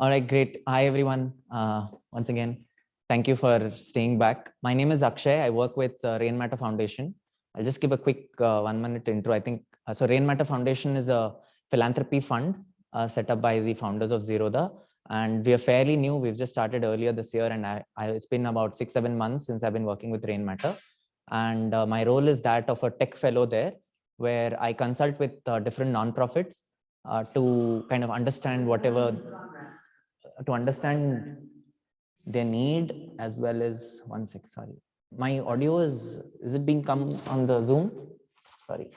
All right, great. Hi, everyone. Once again, thank you for staying back. My name is Akshay. I work with Rainmatter Foundation. I'll just give a quick 1-minute intro. I think so. Rainmatter Foundation is a philanthropy fund set up by the founders of Zerodha, and we are fairly new. We've just started earlier this year, and it's been about 6-7 months since I've been working with Rainmatter. And my role is that of a tech fellow there, where I consult with different nonprofits to kind of understand their need, as well as one sec, sorry. My audio is it being come on the Zoom? Sorry.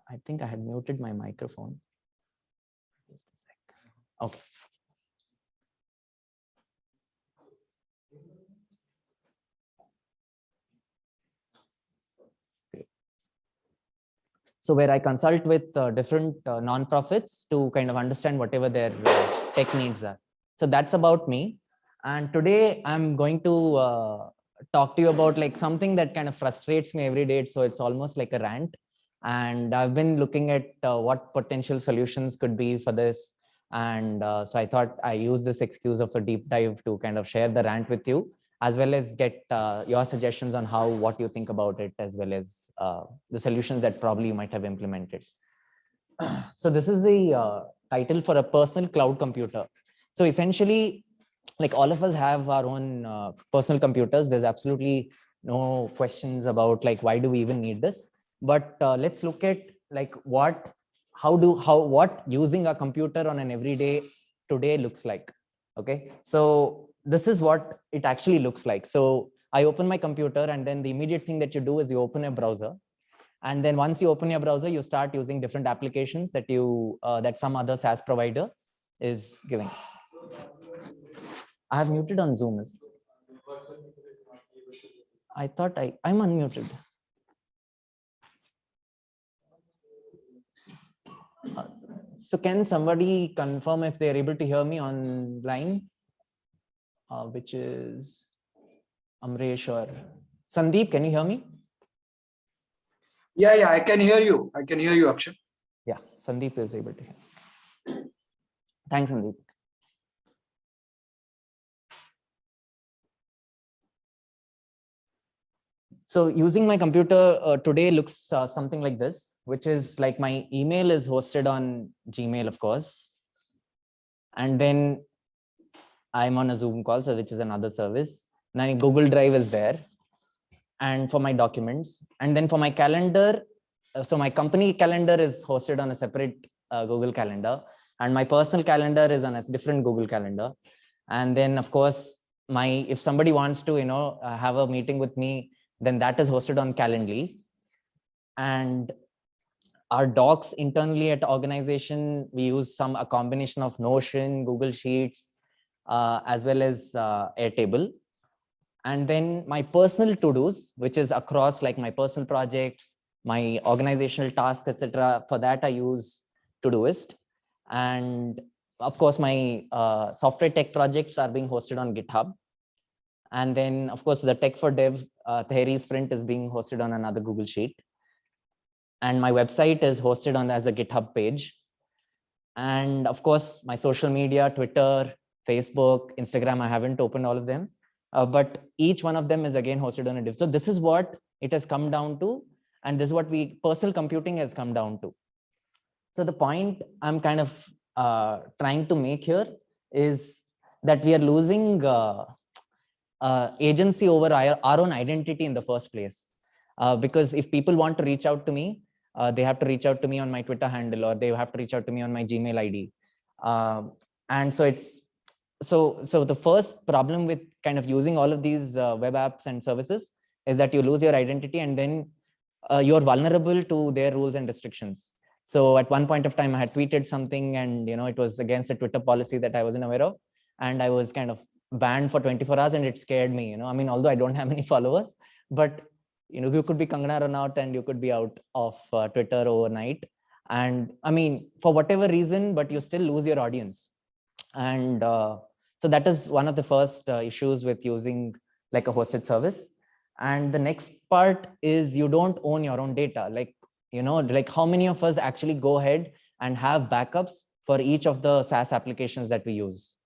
I think I had muted my microphone. Just a sec. Okay. So where I consult with different nonprofits to kind of understand whatever their tech needs are. So that's about me. And today I'm going to talk to you about like something that kind of frustrates me every day. So it's almost like a rant. And I've been looking at what potential solutions could be for this. And so I thought I use this excuse of a deep dive to kind of share the rant with you, as well as get your suggestions on what you think about it, as well as the solutions that probably you might have implemented. So this is the title for a personal cloud computer. So essentially, like all of us have our own personal computers. There's absolutely no questions about like, why do we even need this? But let's look at like what using a computer on an everyday today looks like. Okay, so this is what it actually looks like. So I open my computer, and then the immediate thing that you do is you open a browser. And then once you open your browser, you start using different applications that that some other SaaS provider is giving. I have muted on Zoom. I thought I'm unmuted. So can somebody confirm if they're able to hear me online? Which is Amresh or Sandeep, can you hear me? Yeah, I can hear you. I can hear you, Akshay. Yeah, Sandeep is able to hear. Thanks, Sandeep. So using my computer today looks something like this, which is like my email is hosted on Gmail, of course. And then I'm on a Zoom call, so which is another service. Now Google Drive is there. And for my documents. And then for my calendar, so my company calendar is hosted on a separate Google Calendar. And my personal calendar is on a different Google Calendar. And then, of course, if somebody wants to, have a meeting with me, then that is hosted on Calendly. And our docs internally at organization, we use a combination of Notion, Google Sheets, as well as Airtable. And then my personal to-dos, which is across like my personal projects, my organizational tasks, etc. For that, I use Todoist. And of course, my software tech projects are being hosted on GitHub. And then, of course, the Tech for Dev Theory Sprint is being hosted on another Google Sheet. And my website is hosted as a GitHub page. And of course, my social media, Twitter, Facebook, Instagram, I haven't opened all of them. But each one of them is again hosted on a div. So this is what it has come down to. And this is what personal computing has come down to. So the point I'm kind of trying to make here is that we are losing agency over our own identity in the first place. Because if people want to reach out to me, they have to reach out to me on my Twitter handle, or they have to reach out to me on my Gmail ID. And so so the first problem with kind of using all of these web apps and services is that you lose your identity, and then you're vulnerable to their rules and restrictions. So at one point of time, I had tweeted something, and it was against a Twitter policy that I wasn't aware of, and I was kind of banned for 24 hours, and it scared me. I mean, although I don't have any followers, but you could be Kangana Ranaut and you could be out of Twitter overnight. And I mean, for whatever reason, but you still lose your audience. And so that is one of the first issues with using like a hosted service. And the next part is you don't own your own data. Like, like how many of us actually go ahead and have backups for each of the SaaS applications that we use.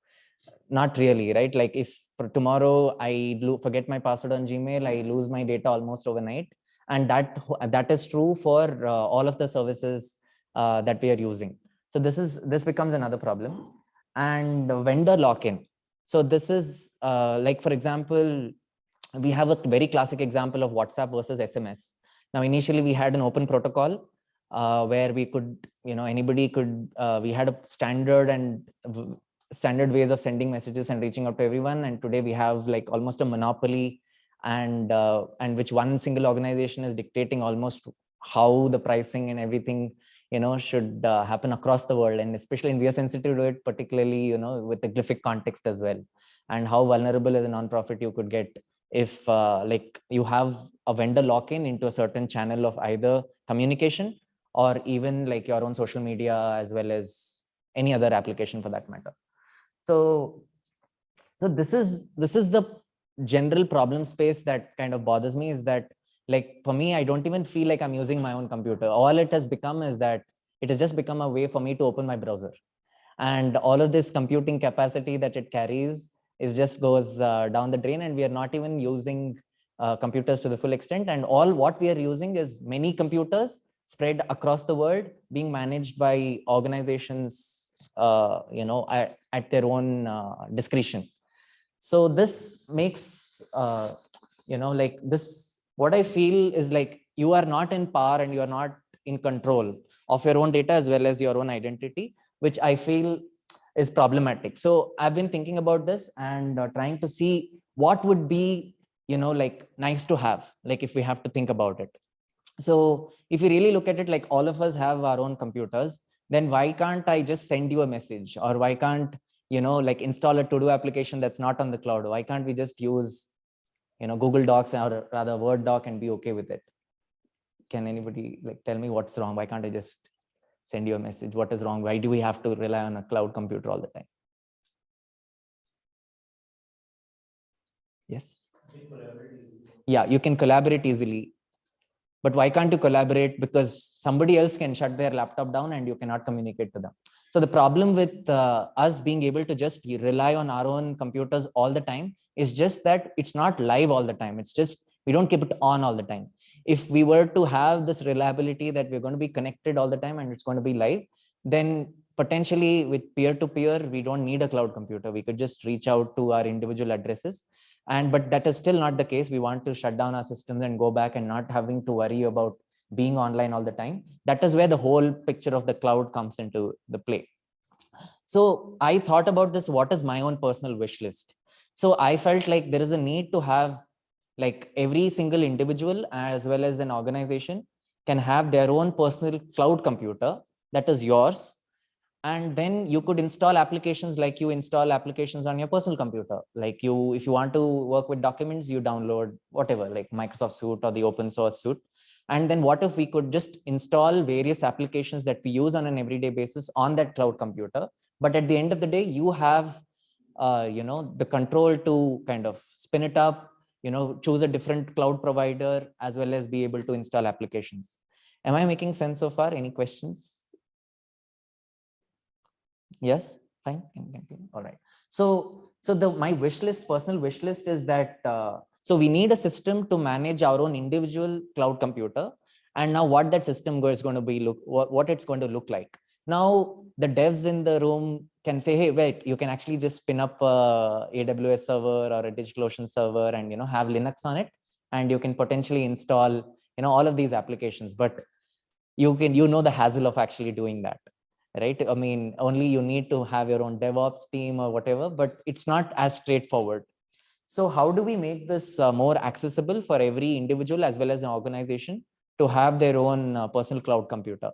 Not really, right? Like if for tomorrow I forget my password on Gmail, I lose my data almost overnight. And that is true for all of the services that we are using. So this becomes another problem. And vendor lock-in. So this is like, for example, we have a very classic example of WhatsApp versus SMS. Now, initially we had an open protocol where we could, anybody could, we had a standard ways of sending messages and reaching out to everyone. And today we have like almost a monopoly, and which one single organization is dictating almost how the pricing and everything, should happen across the world. And especially, and we are sensitive to it, particularly, with the Glyphic context as well, and how vulnerable as a nonprofit you could get if like you have a vendor lock-in into a certain channel of either communication or even like your own social media, as well as any other application for that matter. So this is the general problem space that kind of bothers me, is that like for me, I don't even feel like I'm using my own computer. All it has become is that it has just become a way for me to open my browser, and all of this computing capacity that it carries is just goes down the drain, and we are not even using computers to the full extent. And all what we are using is many computers spread across the world, being managed by organizations at their own discretion. So this makes like this, what I feel is like you are not in power and you are not in control of your own data as well as your own identity, which I feel is problematic. So I've been thinking about this and trying to see what would be, like nice to have, like if we have to think about it. So if you really look at it, like all of us have our own computers, then why can't I just send you a message? Or why can't, like install a to-do application that's not on the cloud? Why can't we just use, Google Docs or rather Word doc and be okay with it? Can anybody like tell me what's wrong? Why can't I just send you a message? What is wrong? Why do we have to rely on a cloud computer all the time? Yes. Yeah, you can collaborate easily. But why can't you collaborate? Because somebody else can shut their laptop down and you cannot communicate to them. So the problem with us being able to just rely on our own computers all the time is just that it's not live all the time. It's just, we don't keep it on all the time. If we were to have this reliability that we're going to be connected all the time and it's going to be live, then potentially with peer-to-peer, we don't need a cloud computer. We could just reach out to our individual addresses. But that is still not the case. We want to shut down our systems and go back and not having to worry about being online all the time. That is where the whole picture of the cloud comes into the play. So I thought about this, what is my own personal wish list? So I felt like there is a need to have, like every single individual as well as an organization can have their own personal cloud computer that is yours. And then you could install applications like you install applications on your personal computer. Like if you want to work with documents, you download whatever, like Microsoft Suite or the open source suite. And then what if we could just install various applications that we use on an everyday basis on that cloud computer? But at the end of the day, you have, the control to kind of spin it up, choose a different cloud provider, as well as be able to install applications. Am I making sense so far? Any questions? Yes, fine. All right. So my wish list, personal wish list is that, so we need a system to manage our own individual cloud computer. And now what that system is going to be, what it's going to look like. Now the devs in the room can say, hey, wait, you can actually just spin up a AWS server or a DigitalOcean server and, have Linux on it. And you can potentially install, all of these applications, but you know the hassle of actually doing that. Right? I mean, only you need to have your own DevOps team or whatever, but it's not as straightforward. So how do we make this more accessible for every individual as well as an organization to have their own personal cloud computer?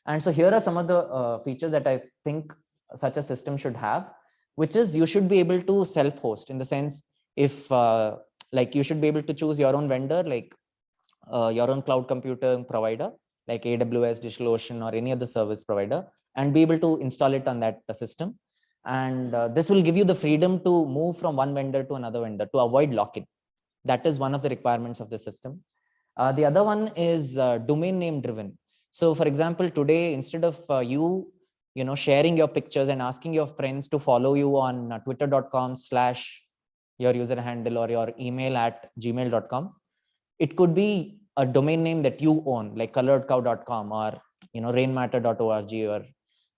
And so here are some of the features that I think such a system should have, which is you should be able to self-host, in the sense, if like you should be able to choose your own vendor, like your own cloud computer provider, like AWS, DigitalOcean, or any other service provider, and be able to install it on that system. And this will give you the freedom to move from one vendor to another vendor to avoid lock-in. That is one of the requirements of the system. The other one is domain name driven. So for example, today, instead of you sharing your pictures and asking your friends to follow you on twitter.com/your user handle or your email at gmail.com. It could be a domain name that you own, like coloredcow.com or rainmatter.org. Or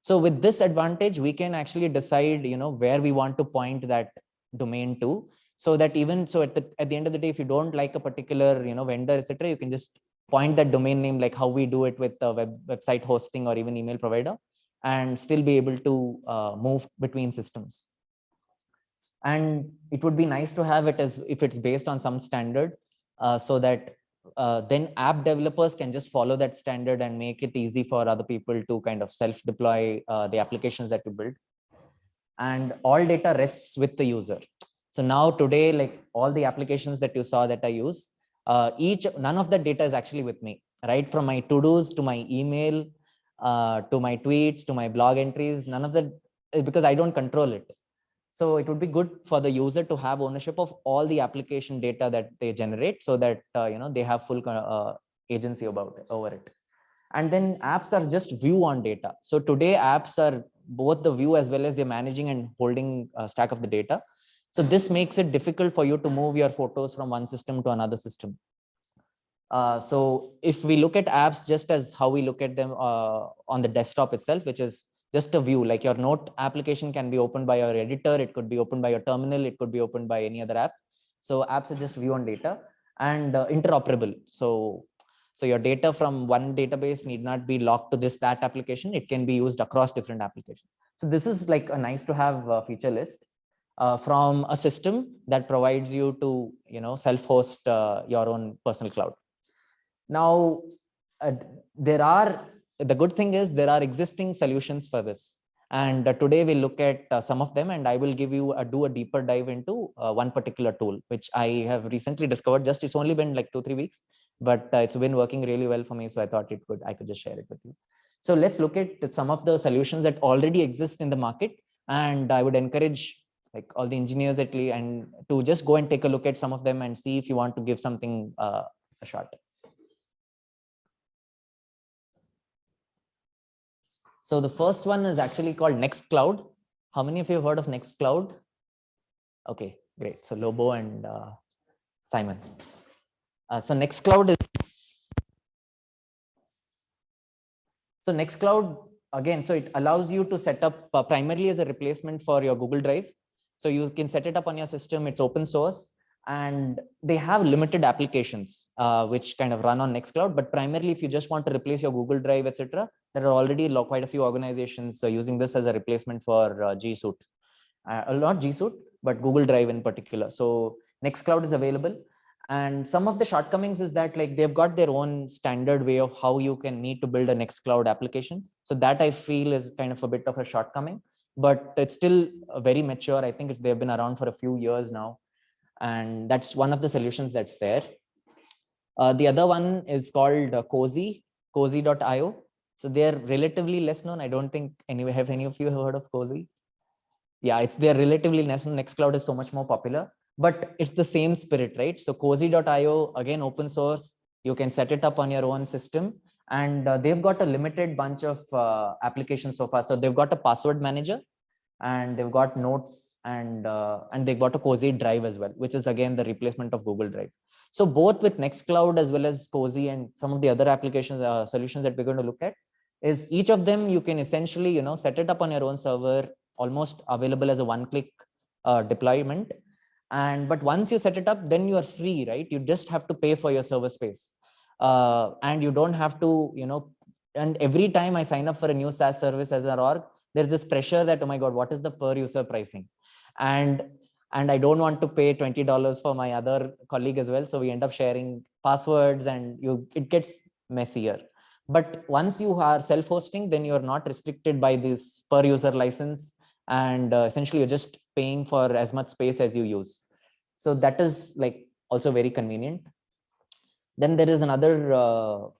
so with this advantage, we can actually decide where we want to point that domain to, so that even so at the end of the day, if you don't like a particular vendor, etc., you can just point that domain name, like how we do it with the website hosting or even email provider, and still be able to move between systems. And it would be nice to have it as if it's based on some standard, so that then app developers can just follow that standard and make it easy for other people to kind of self-deploy the applications that you build. And all data rests with the user. So now today, like all the applications that you saw that I use, none of that data is actually with me, right? From my to-dos to my email, to my tweets, to my blog entries, none of that, because I don't control it. So it would be good for the user to have ownership of all the application data that they generate, so that they have full agency over it. And then apps are just view on data. So today apps are both the view as well as they're managing and holding a stack of the data. So this makes it difficult for you to move your photos from one system to another system. So if we look at apps just as how we look at them on the desktop itself, which is just a view, like your note application can be opened by your editor, it could be opened by your terminal, it could be opened by any other app. So apps are just view on data and interoperable. So your data from one database need not be locked to that application. It can be used across different applications. So this is like a nice to have feature list from a system that provides you to self-host your own personal cloud. Now, the good thing is there are existing solutions for this. And today we'll look at some of them, and I will do a deeper dive into one particular tool, which I have recently discovered. It's only been like 2-3 weeks, but it's been working really well for me. So I thought I could just share it with you. So let's look at some of the solutions that already exist in the market. And I would encourage like all the engineers at least and to just go and take a look at some of them and see if you want to give something a shot. So the first one is actually called Nextcloud. How many of you have heard of Nextcloud? Okay, great. So Lobo and Simon. So Nextcloud again, so it allows you to set up primarily as a replacement for your Google Drive. So you can set it up on your system. It's open source, and they have limited applications which kind of run on Nextcloud. But primarily, if you just want to replace your Google Drive, etc., there are already quite a few organizations using this as a replacement for G Suite. Not G Suite, but Google Drive in particular. So Nextcloud is available. And some of the shortcomings is that like they've got their own standard way of how you can need to build a Nextcloud application. So that I feel is kind of a bit of a shortcoming, but it's still very mature. I think they've been around for a few years now. And that's one of the solutions that's there. The other one is called Cozy.io. So they're relatively less known. I don't think have any of you heard of Cozy? Yeah, they're relatively less known. Nextcloud is so much more popular, but it's the same spirit, right? So Cozy.io, again, open source. You can set it up on your own system, and they've got a limited bunch of applications so far. So they've got a password manager, and they've got notes, and they've got a Cozy Drive as well, which is again the replacement of Google Drive. So both with Nextcloud as well as Cozy and some of the other applications solutions that we're going to look at, is each of them you can essentially set it up on your own server, almost available as a one-click deployment. But once you set it up, then you are free, right? You just have to pay for your server space, and you don't have to and every time I sign up for a new SaaS service as an org, there's this pressure that, oh my god, what is the per user pricing, and I don't want to pay $20 for my other colleague as well. So we end up sharing passwords, and it gets messier. But once you are self-hosting, then you're not restricted by this per user license, and essentially you're just paying for as much space as you use. So that is like also very convenient. Then there is another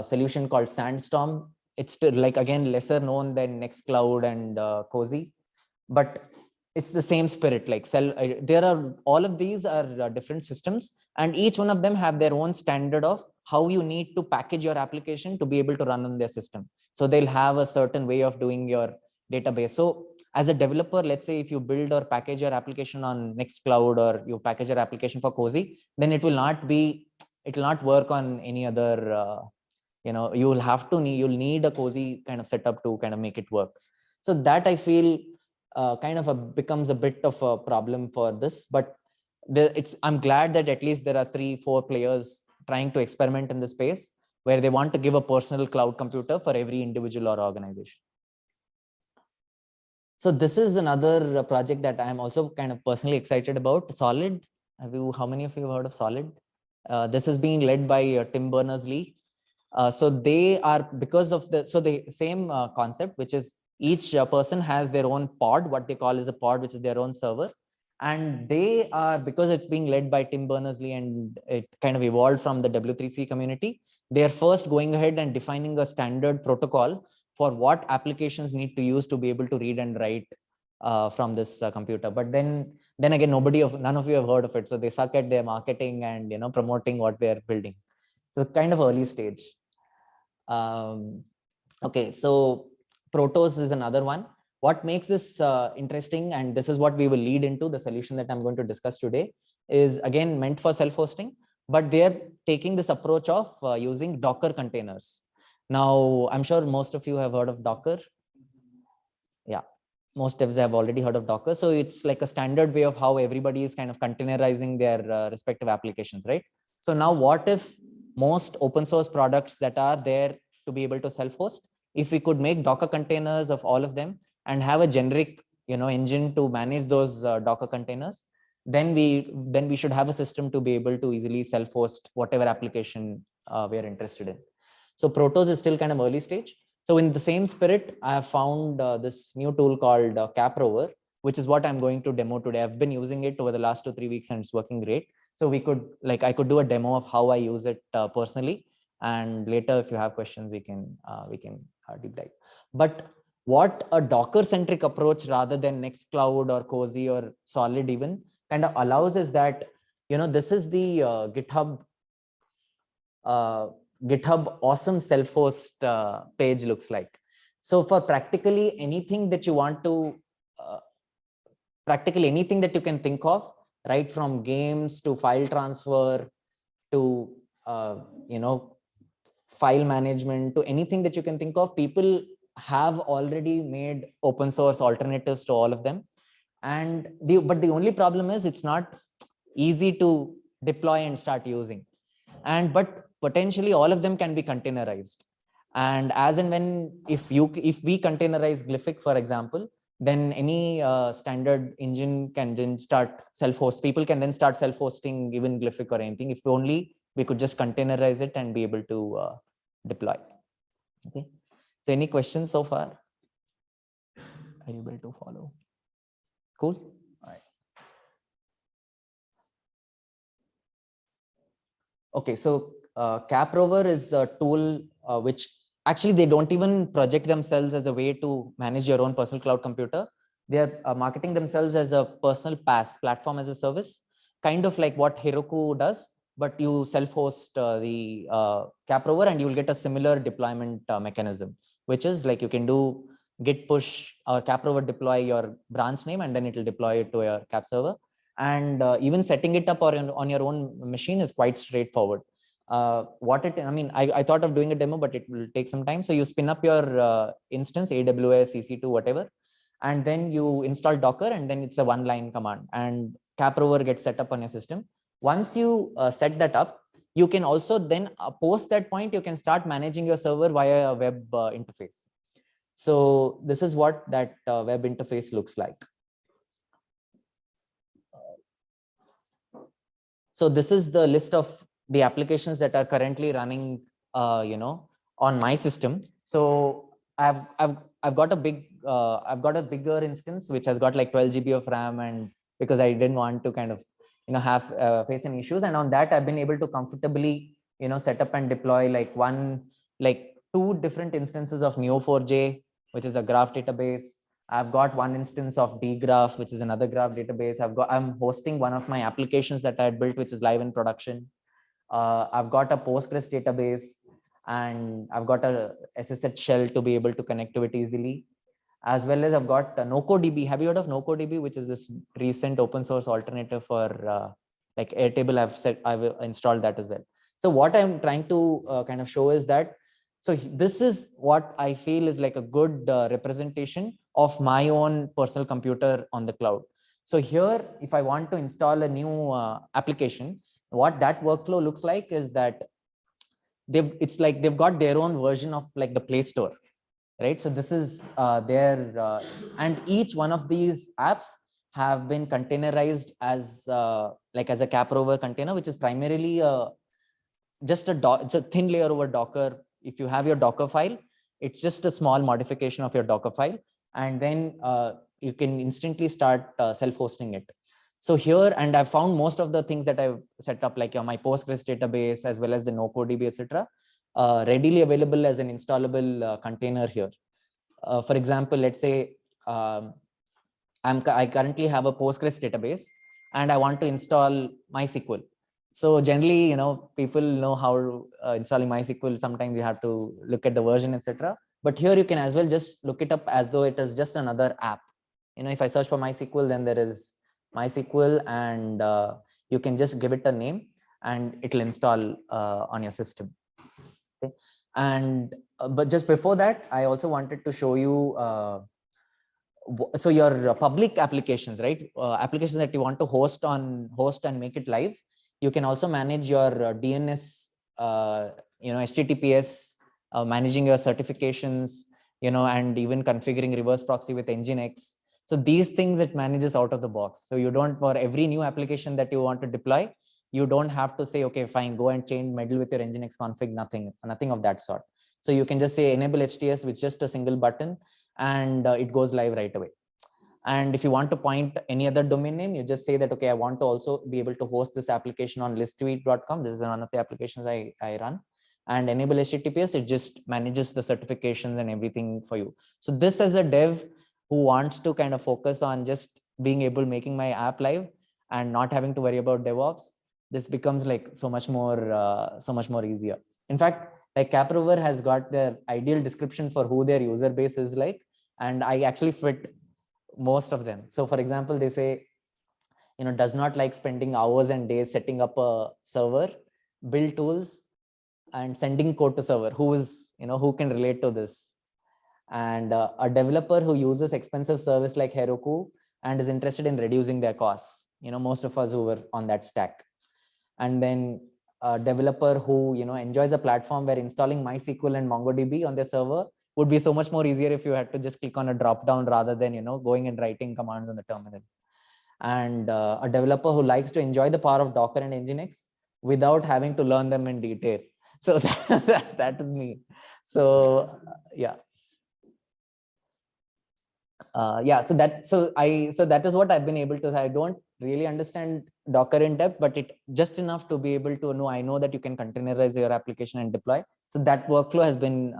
solution called Sandstorm. It's still like again lesser known than Nextcloud and Cozy, but it's the same spirit, like there are, all of these are different systems, and each one of them have their own standard of how you need to package your application to be able to run on their system. So they'll have a certain way of doing your database. So as a developer, let's say if you build or package your application on Nextcloud, or you package your application for Cozy, then it will not work on any other, you'll need a Cozy kind of setup to kind of make it work. So that I feel becomes a bit of a problem for this, but I'm glad that at least there are 3-4 players trying to experiment in the space where they want to give a personal cloud computer for every individual or organization. So this is another project that I'm also kind of personally excited about, Solid. How many of you have heard of Solid? This is being led by Tim Berners-Lee. So they are, because of the same concept, which is each person has their own pod, what they call is a pod, which is their own server. And they are, because it's being led by Tim Berners-Lee and it kind of evolved from the W3C community, they are first going ahead and defining a standard protocol for what applications need to use to be able to read and write from this computer. But then again, none of you have heard of it. So they suck at their marketing and promoting what they're building. So kind of early stage. Okay, so Protos is another one. What makes this interesting, and this is what we will lead into the solution that I'm going to discuss today, is again meant for self-hosting, but they're taking this approach of using Docker containers. Now, I'm sure most of you have heard of Docker. Yeah, most devs have already heard of Docker. So it's like a standard way of how everybody is kind of containerizing their respective applications, right? So now what if most open source products that are there to be able to self-host, if we could make Docker containers of all of them and have a generic engine to manage those Docker containers, then we should have a system to be able to easily self-host whatever application we are interested in. So Protos is still kind of early stage. So in the same spirit, I have found this new tool called Caprover, which is what I'm going to demo today. I've been using it over the last 2-3 weeks and it's working great. So I could do a demo of how I use it personally. And later, if you have questions, we can deep dive. But what a Docker-centric approach rather than Nextcloud or Cozy or Solid even kind of allows is that, this is the GitHub awesome self-host page looks like. So for practically anything that you want to, practically anything that you can think of, right from games to file transfer to, file management to anything that you can think of, people have already made open source alternatives to all of them. And but the only problem is it's not easy to deploy and start using. But potentially all of them can be containerized. And as and when, if we containerize Glyphic, for example, then any standard engine can then start self-host. People can then start self-hosting even Glyphic or anything, if only we could just containerize it and be able to deploy. Okay. So any questions so far? Are you able to follow? Cool. All right. Okay, so Caprover is a tool which actually they don't even project themselves as a way to manage your own personal cloud computer. They are marketing themselves as a personal PaaS, platform as a service, kind of like what Heroku does, but you self-host the Caprover and you will get a similar deployment mechanism, which is like you can do git push or Caprover deploy your branch name and then it will deploy it to your Cap server. And even setting it up on your own machine is quite straightforward. I thought of doing a demo, but it will take some time. So you spin up your instance, AWS, EC2, whatever, and then you install Docker, and then it's a one-line command, and Caprover gets set up on your system. Once you set that up, you can also then post that point, you can start managing your server via a web interface. So this is what that web interface looks like. So this is the list of the applications that are currently running, on my system. So I've got a bigger instance which has got like 12 GB of RAM, and because I didn't want to kind of have face any issues, and on that I've been able to comfortably set up and deploy like 2 different instances of Neo4j, which is a graph database, I've got one instance of dgraph, which is another graph database. I'm hosting one of my applications that I had built, which is live in production. I've got a Postgres database, and I've got a SSH shell to be able to connect to it easily. As well as I've got NocoDB. Have you heard of NocoDB, which is this recent open source alternative for like Airtable? I've installed that as well. So what I'm trying to kind of show is that, so this is what I feel is like a good representation of my own personal computer on the cloud. So here, if I want to install a new application, what that workflow looks like is that it's like they've got their own version of like the Play Store, right? So this is their and each one of these apps have been containerized as like as a Caprover container, which is primarily just it's a thin layer over Docker. If you have your Docker file, it's just a small modification of your Docker file, and then you can instantly start self-hosting it. So here, and I found most of the things that I've set up, like my Postgres database, as well as the NocoDB, etc., readily available as an installable container here. For example, let's say I currently have a Postgres database, and I want to install MySQL. So generally, people know how installing MySQL. Sometimes you have to look at the version, etc. But here you can as well just look it up as though it is just another app. If I search for MySQL, then there is MySQL, and you can just give it a name, and it will install on your system. Okay. And but just before that, I also wanted to show you. So your public applications, right? Applications that you want to host and make it live. You can also manage your DNS, HTTPS, managing your certifications, and even configuring reverse proxy with Nginx. So these things it manages out of the box. So you don't, for every new application that you want to deploy, you don't have to say, okay, fine, go and change meddle with your Nginx config, nothing of that sort. So you can just say enable HTS with just a single button, and it goes live right away. And if you want to point any other domain name, you just say that, okay, I want to also be able to host this application on listtweet.com. This is one of the applications I run. And enable HTTPS, it just manages the certifications and everything for you. So this, as a dev who wants to kind of focus on just being able making my app live and not having to worry about DevOps, this becomes like so much more easier. In fact, like Caprover has got their ideal description for who their user base is like, and I actually fit most of them. So for example, they say, does not like spending hours and days setting up a server, build tools, and sending code to server. Who can relate to this? And a developer who uses expensive service like Heroku and is interested in reducing their costs. Most of us who were on that stack. And then a developer who enjoys a platform where installing MySQL and MongoDB on their server would be so much more easier if you had to just click on a drop down rather than going and writing commands on the terminal. And a developer who likes to enjoy the power of Docker and Nginx without having to learn them in detail. So that is me. So yeah. So that is what I've been able to say. I don't really understand Docker in depth, but it just enough to be able to know. I know that you can containerize your application and deploy. So that workflow has been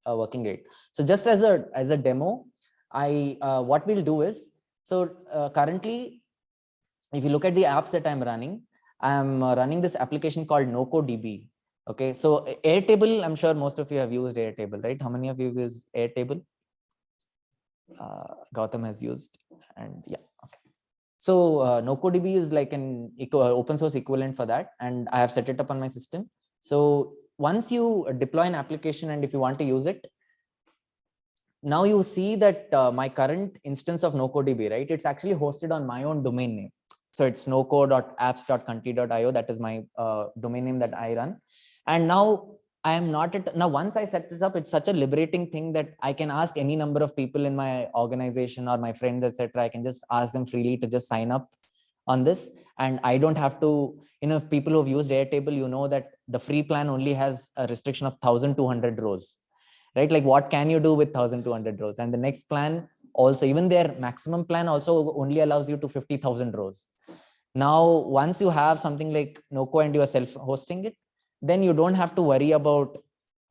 working great. So just as a demo, what we'll do is, so currently, if you look at the apps that I'm running, I'm running this application called NocoDB. Okay, so Airtable, I'm sure most of you have used Airtable, right? How many of you have used Airtable? Gautam has used, and yeah, okay. So NocoDB is like an open source equivalent for that, and I have set it up on my system. So once you deploy an application, and if you want to use it, now you see that my current instance of NocoDB, right? It's actually hosted on my own domain name. So it's noco.apps.conti.io. That is my domain name that I run. And now I am not now once I set this up, it's such a liberating thing that I can ask any number of people in my organization or my friends, etc. I can just ask them freely to just sign up on this. And I don't have to, if people who've used Airtable, that the free plan only has a restriction of 1,200 rows, right? Like what can you do with 1,200 rows? And the next plan also, even their maximum plan also only allows you to 50,000 rows. Now, once you have something like Noco and you are self-hosting it, then you don't have to worry about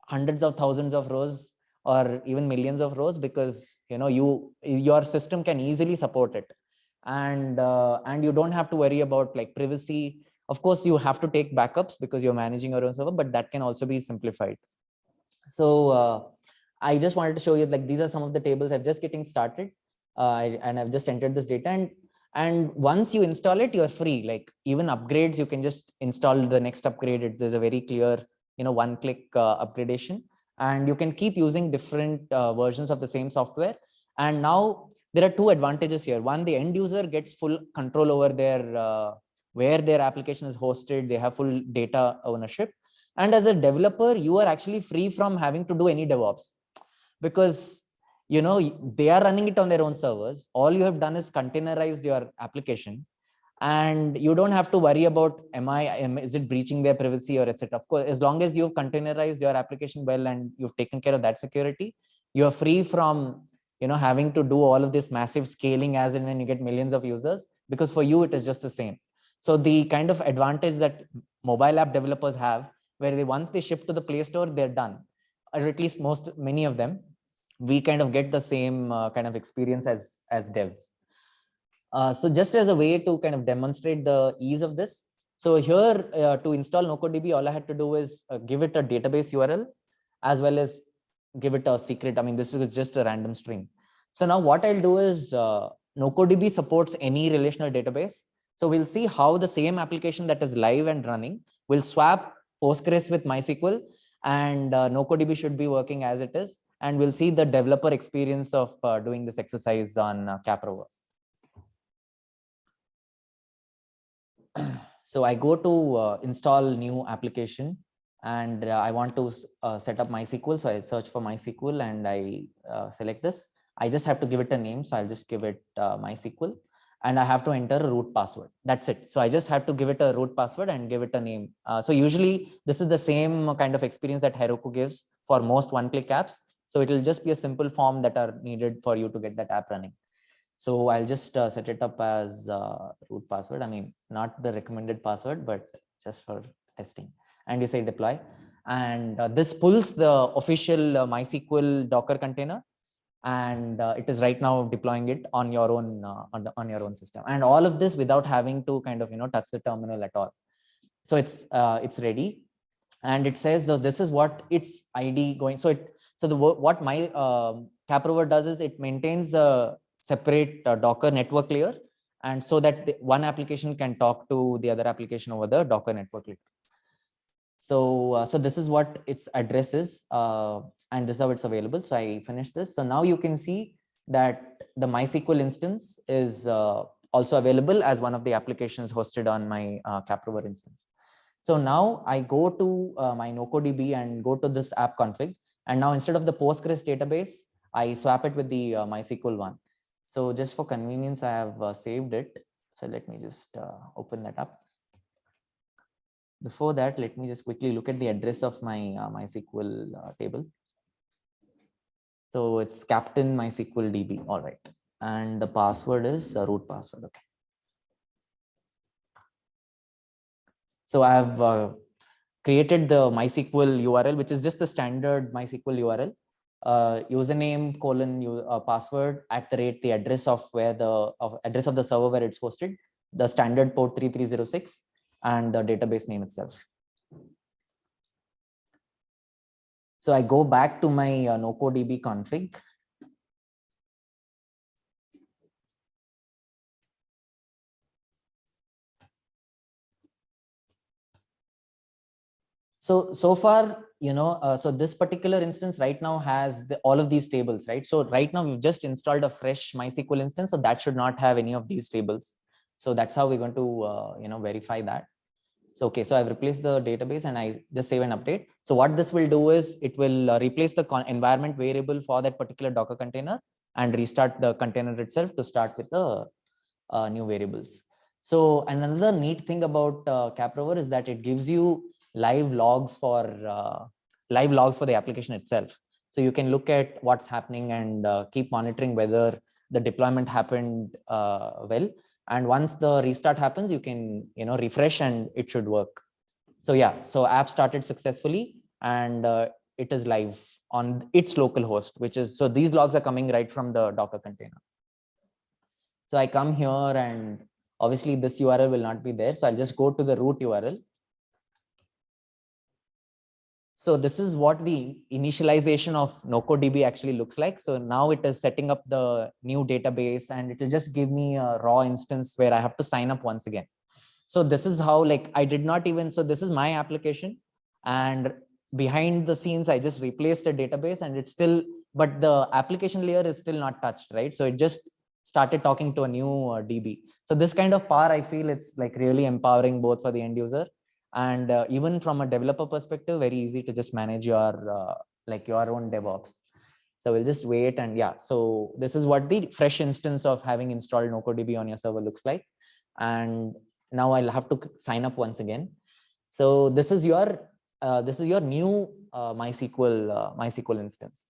hundreds of thousands of rows or even millions of rows, because your system can easily support it. And you don't have to worry about like privacy. Of course, you have to take backups because you're managing your own server, but that can also be simplified. So I just wanted to show you, like, these are some of the tables. I'm just getting started, and I've just entered this data. And once you install it, you're free. Like, even upgrades, you can just install the next upgrade. There's a very clear, one-click upgradation, and you can keep using different versions of the same software. And now there are two advantages here. One, the end user gets full control over their where their application is hosted. They have full data ownership. And as a developer, you are actually free from having to do any DevOps, because they are running it on their own servers. All you have done is containerized your application, and you don't have to worry about is it breaching their privacy or etc. Of course, as long as you've containerized your application well and you've taken care of that security, you're free from having to do all of this massive scaling as and when you get millions of users, because for you it is just the same. So the kind of advantage that mobile app developers have, where once they ship to the Play Store, they're done, or at least many of them, we kind of get the same kind of experience as devs. So just as a way to kind of demonstrate the ease of this, so here to install NoCodeDB, all I had to do is give it a database URL, as well as give it a secret. I mean, this is just a random string. So now what I'll do is NoCodeDB supports any relational database. So we'll see how the same application that is live and running will swap Postgres with MySQL, and NoCodeDB should be working as it is. And we'll see the developer experience of doing this exercise on Caprover. So I go to install new application, and I want to set up MySQL. So I search for MySQL and I select this. I just have to give it a name. So I'll just give it MySQL, and I have to enter a root password. That's it. So I just have to give it a root password and give it a name. So usually this is the same kind of experience that Heroku gives for most one-click apps. So it will just be a simple form that are needed for you to get that app running. So I'll just set it up as root password. I mean, not the recommended password, but just for testing. And you say deploy. And this pulls the official MySQL Docker container. And it is right now deploying it on your own on your own system. And all of this without having to kind of touch the terminal at all. So it's ready. And it says, though, this is what its ID going. What my Caprover does is it maintains a separate Docker network layer, and so that one application can talk to the other application over the Docker network layer. So this is what its address is, and this is how it's available. So I finished this. So now you can see that the MySQL instance is also available as one of the applications hosted on my Caprover instance. So now I go to my NoCodeDB and go to this app config. And now instead of the Postgres database, I swap it with the MySQL one. So just for convenience, I have saved it. So let me just open that up. Before that, let me just quickly look at the address of my MySQL table. So it's Captain MySQL DB. All right. And the password is root password. Okay. So I have created the MySQL URL, which is just the standard MySQL URL. Username : password @ the address of where the address of the server where it's hosted, the standard port 3306, and the database name itself. So I go back to my NoCodeDB config. So far, so this particular instance right now has all of these tables, right? So right now we've just installed a fresh MySQL instance, so that should not have any of these tables. So that's how we're going to, verify that. So, okay, so I've replaced the database and I just save and update. So what this will do is it will replace the environment variable for that particular Docker container and restart the container itself to start with the new variables. So another neat thing about Caprover is that it gives you live logs for the application itself. So you can look at what's happening and keep monitoring whether the deployment happened well. And once the restart happens, you can refresh and it should work. So yeah, so app started successfully, and it is live on its local host, which is, so these logs are coming right from the Docker container. So I come here and obviously this URL will not be there. So I'll just go to the root URL. So this is what the initialization of NocoDB actually looks like. So now it is setting up the new database and it will just give me a raw instance where I have to sign up once again. So this is how, like, I did not even, so this is my application and behind the scenes, I just replaced a database and it's still, but the application layer is still not touched, right? So it just started talking to a new DB. So this kind of power, I feel it's like really empowering both for the end user and even from a developer perspective, very easy to just manage your like your own DevOps. So we'll just wait and yeah. So this is what the fresh instance of having installed NocoDB on your server looks like. And now I'll have to sign up once again. So this is your new MySQL instance.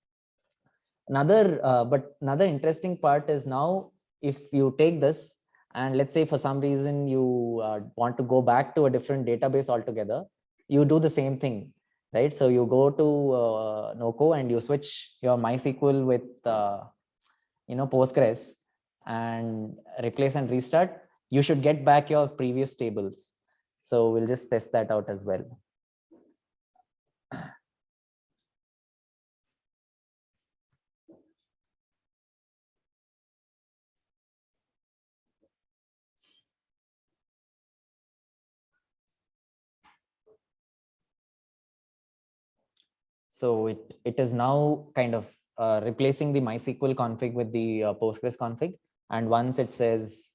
Another interesting part is now if you take this and let's say for some reason you want to go back to a different database altogether, you do the same thing, right? So you go to Noco and you switch your MySQL with Postgres and replace and restart, you should get back your previous tables. So we'll just test that out as well. So it is now kind of replacing the MySQL config with the Postgres config. And once it says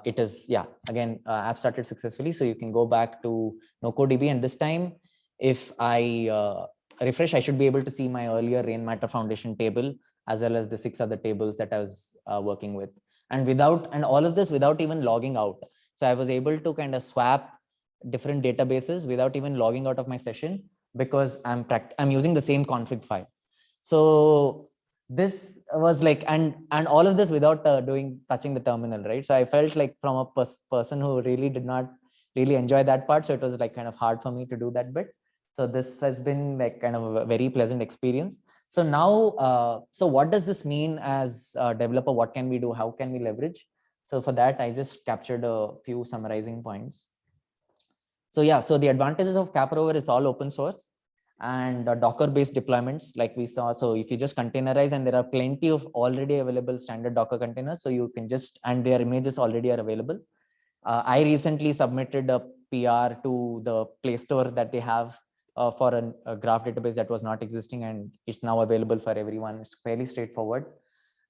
it is, yeah, again, app started successfully. So you can go back to NocoDB. And this time, if I refresh, I should be able to see my earlier Rainmatter Foundation table, as well as the 6 other tables that I was working with. And all of this without even logging out. So I was able to kind of swap different databases without even logging out of my session, because I'm using the same config file. So this was like, and all of this without touching the terminal, right? So I felt like from a person who really did not really enjoy that part. So it was like kind of hard for me to do that bit. So this has been like kind of a very pleasant experience. So now, so what does this mean as a developer? What can we do? How can we leverage? So for that, I just captured a few summarizing points. So yeah, so the advantages of Caprover is all open source and Docker-based deployments like we saw. So if you just containerize, and there are plenty of already available standard Docker containers, so you can just, and their images already are available. I recently submitted a PR to the Play Store that they have for a graph database that was not existing, and it's now available for everyone. It's fairly straightforward.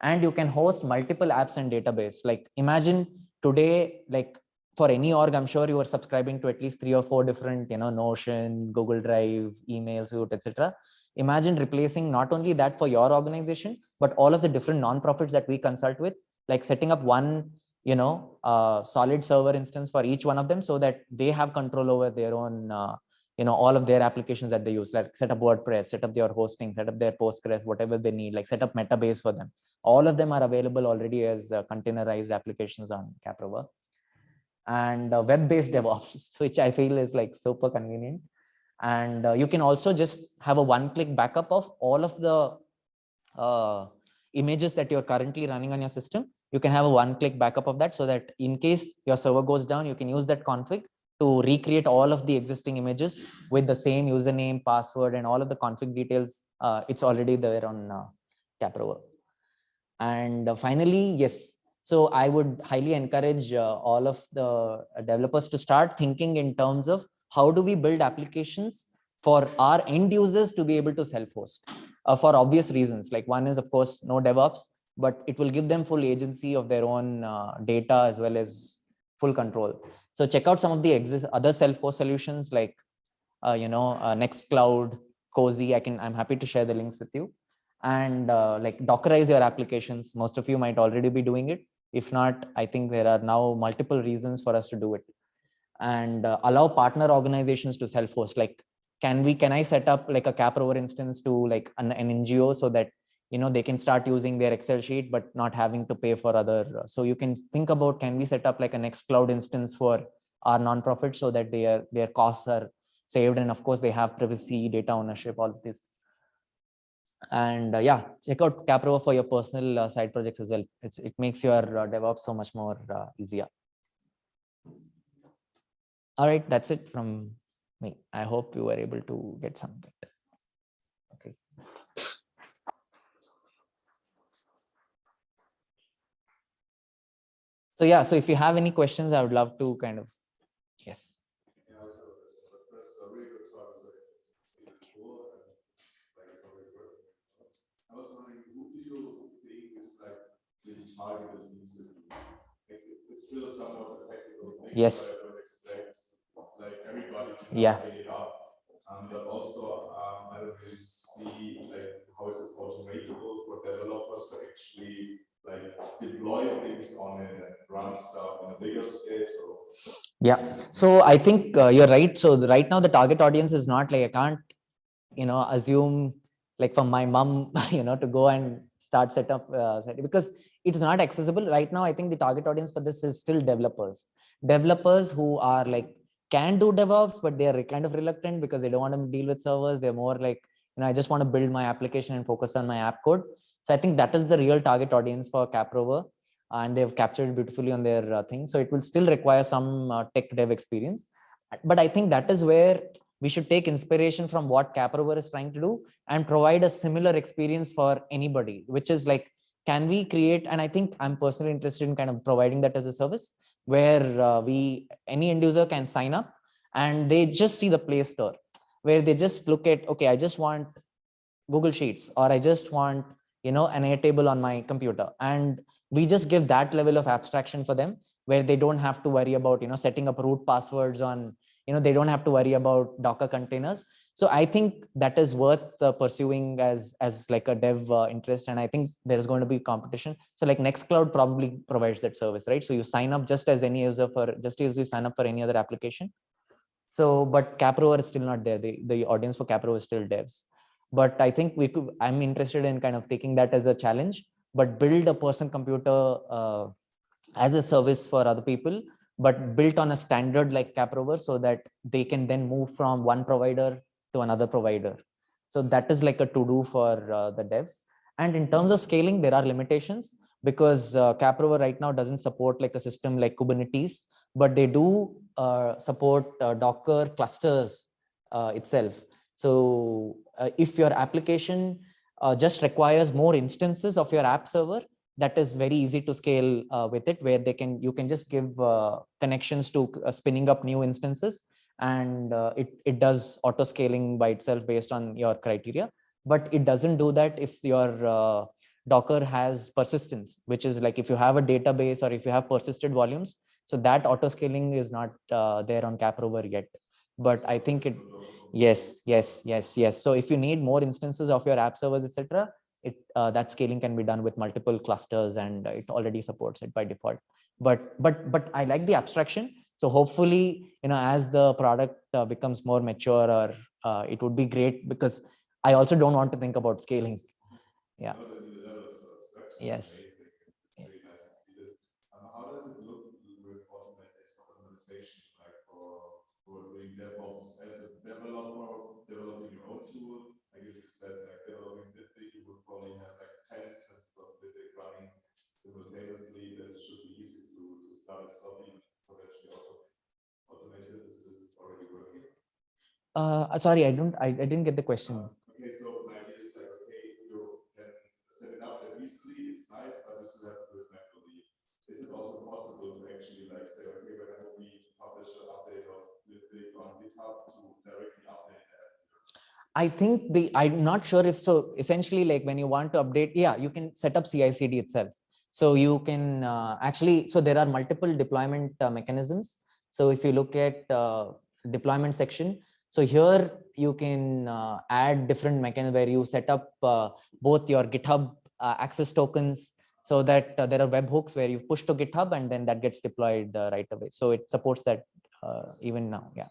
And you can host multiple apps and database. Like imagine today, like for any org, I'm sure you are subscribing to at least 3 or 4 different, Notion, Google Drive, email suite, etc. Imagine replacing not only that for your organization, but all of the different nonprofits that we consult with, like setting up one, solid server instance for each one of them, so that they have control over their own, all of their applications that they use, like set up WordPress, set up their hosting, set up their Postgres, whatever they need, like set up Metabase for them. All of them are available already as containerized applications on Caprover. And web-based DevOps, which I feel is like super convenient. And you can also just have a one-click backup of all of the images that you're currently running on your system. You can have a one-click backup of that, so that in case your server goes down, you can use that config to recreate all of the existing images with the same username, password, and all of the config details. It's already there on Caprover. And finally, yes, so I would highly encourage all of the developers to start thinking in terms of how do we build applications for our end users to be able to self-host for obvious reasons. Like one is, of course, no DevOps, but it will give them full agency of their own data as well as full control. So check out some of the other self-host solutions like, Nextcloud, Cozy. I'm happy to share the links with you. And like Dockerize your applications. Most of you might already be doing it. If not, I think there are now multiple reasons for us to do it. And allow partner organizations to self-host. Like, can I set up like a Caprover instance to like an NGO, so that they can start using their Excel sheet but not having to pay for other. So you can think about, can we set up like a Nextcloud instance for our nonprofit, so that their costs are saved. And of course, they have privacy, data ownership, all of this. And yeah, check out Caprover for your personal side projects as well. It makes your DevOps so much more easier. All right, that's it from me. I hope you were able to get something. Okay. So yeah, so if you have any questions, I would love to kind of, yes. I was wondering, who do you think is like the targeted user? Like, it's still somewhat a technical thing. Yes. So I don't expect like everybody to Yeah. pick it up. But also, I don't really see like how is it automatable for developers to actually like deploy things on it and run stuff on a bigger scale. So yeah, so I think you're right. So right now the target audience is not like, I can't, assume like for my mom, to go and start set up because it's not accessible right now. I think the target audience for this is still developers who are like can do DevOps, but they are kind of reluctant because they don't want to deal with servers. They're more like, I just want to build my application and focus on my app code. So I think that is the real target audience for Caprover, and they've captured it beautifully on their thing. So it will still require some tech dev experience, but I think that is where we should take inspiration from what Caprover is trying to do and provide a similar experience for anybody, which is like, can we create, and I think I'm personally interested in kind of providing that as a service where any end user can sign up and they just see the Play Store, where they just look at, okay, I just want Google Sheets, or I just want, an Airtable on my computer. And we just give that level of abstraction for them, where they don't have to worry about, setting up root passwords on, they don't have to worry about Docker containers. So I think that is worth pursuing as like a dev interest. And I think there is going to be competition. So like Nextcloud probably provides that service, right? So you sign up just as any user just as you sign up for any other application. So, but Caprover is still not there. The audience for Caprover is still devs. But I think I'm interested in kind of taking that as a challenge, but build a person computer as a service for other people, but built on a standard like Caprover, so that they can then move from one provider to another provider. So that is like a to-do for the devs. And in terms of scaling, there are limitations because Caprover right now doesn't support like a system like Kubernetes, but they do support Docker clusters itself. So if your application just requires more instances of your app server, that is very easy to scale with it, where you can just give connections to spinning up new instances, and it does auto scaling by itself based on your criteria. But it doesn't do that if your Docker has persistence, which is like if you have a database or if you have persisted volumes. So that auto scaling is not there on Caprover yet. But I think yes. So if you need more instances of your app servers, etc., that scaling can be done with multiple clusters, and it already supports it by default. But I like the abstraction. So hopefully, as the product becomes more mature, or it would be great, because I also don't want to think about scaling. Yeah. Yes. How does it look with automation, like for doing DevOps as a developer, developing your own tool? Like if you said like developing Bitbig, you would probably have like 10 instances of Bitbig running simultaneously. That should be easy to start and stop, even potentially automated. Is this already working? Sorry, I didn't get the question. Okay, so my idea is like, okay, you can set it up that easily, it's nice, but you still have to do it manually. Is it also possible to actually like say, okay, whenever we publish an update of Bitbig on GitHub, to directly update that? I think I'm not sure if so. Essentially, like when you want to update, yeah, you can set up CI/CD itself. So you can actually, so there are multiple deployment mechanisms. So if you look at deployment section, so here you can add different mechanisms where you set up both your GitHub access tokens, so that there are webhooks where you push to GitHub and then that gets deployed right away. So it supports that even now. Yeah.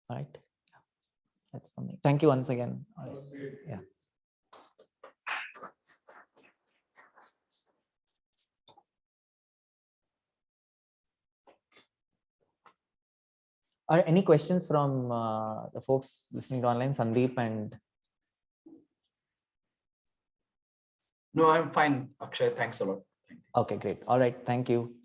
All right. That's for me. Thank you once again. Yeah. Are any questions from the folks listening to online, Sandeep and No, I'm fine, Akshay. Thanks a lot. okay, great. All right. Thank you.